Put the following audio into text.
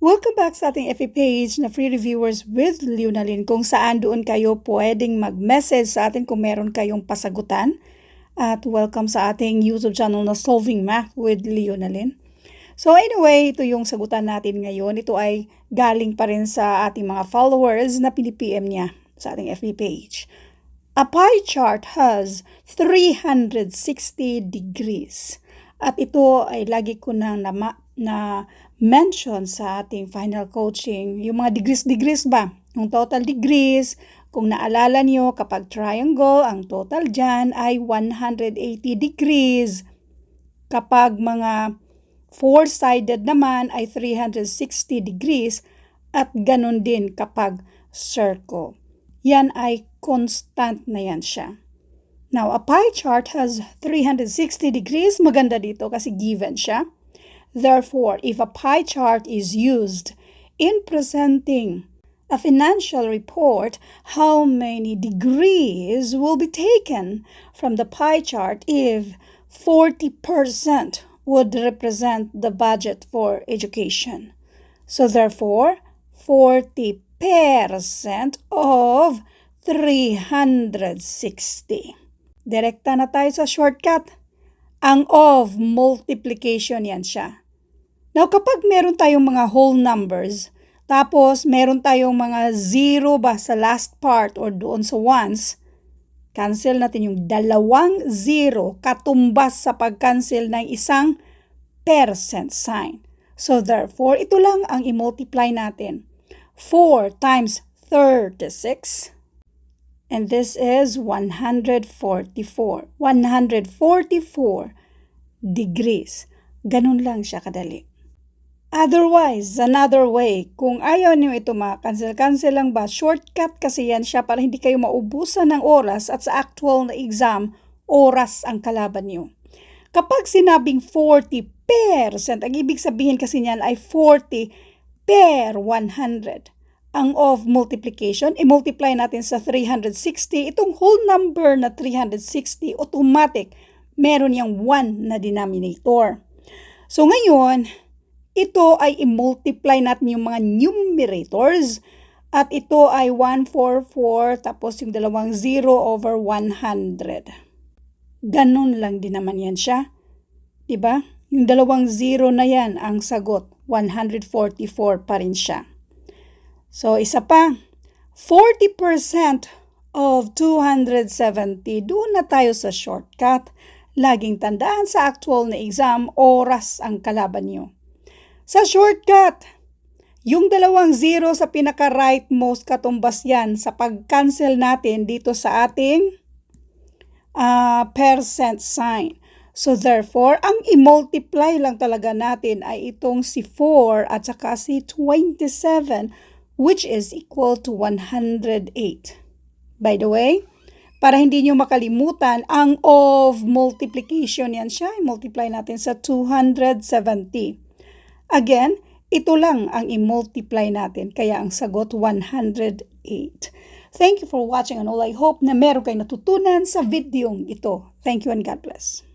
Welcome back sa ating FB page na Free Reviewers with Leonalyn, kung saan doon kayo pwedeng mag-message sa atin kung meron kayong pasagutan. At welcome sa ating YouTube channel na Solving Math with Leonalyn. So anyway, ito yung sagutan natin ngayon. Ito ay galing pa rin sa ating mga followers na pinipm niya sa ating FB page. A pie chart has 360 degrees. At ito ay lagi ko na mention sa ating final coaching. Yung mga degrees ba? Yung total degrees, kung naalala niyo, kapag triangle, ang total dyan ay 180 degrees. Kapag mga four-sided naman ay 360 degrees. At ganun din kapag circle. Yan ay constant na yan siya. Now, a pie chart has 360 degrees. Maganda dito kasi given siya. Therefore, if a pie chart is used in presenting a financial report, how many degrees will be taken from the pie chart if 40% would represent the budget for education? So therefore, 40% of 360. Direkta na tayo sa shortcut. Ang of multiplication yan siya. Now, kapag meron tayong mga whole numbers, tapos meron tayong mga zero ba sa last part or doon sa ones, cancel natin yung dalawang zero katumbas sa pag-cancel ng isang percent sign. So therefore, ito lang ang i-multiply natin. 4 times 36. And this is 144. 144 degrees. Ganun lang siya kadali. Otherwise, another way, kung ayaw niyo ito cancel lang ba, shortcut kasi yan siya para hindi kayo maubusan ng oras at sa actual na exam, oras ang kalaban niyo. Kapag sinabing 40%, ang ibig sabihin kasi niyan ay 40 per 100. Ang of multiplication, i-multiply natin sa 360. Itong whole number na 360, automatic, meron yung 1 na denominator. So ngayon, ito ay i-multiply natin yung mga numerators. At ito ay 144, tapos yung dalawang 0 over 100. Ganun lang din naman yan siya. Diba? Yung dalawang 0 na yan, ang sagot, 144 pa rin siya. So, isa pa, 40% of 270, doon na tayo sa shortcut. Laging tandaan sa actual na exam, oras ang kalaban nyo. Sa shortcut, yung dalawang 0 sa pinaka-rightmost katumbas yan sa pag-cancel natin dito sa ating percent sign. So therefore, ang i-multiply lang talaga natin ay itong si 4 at saka si 27, which is equal to 108. By the way, para hindi nyo makalimutan, ang of multiplication yan siya. I-multiply natin sa 270. Again, ito lang ang i-multiply natin. Kaya ang sagot, 108. Thank you for watching and all. I hope na meron kayong natutunan sa videong ito. Thank you and God bless.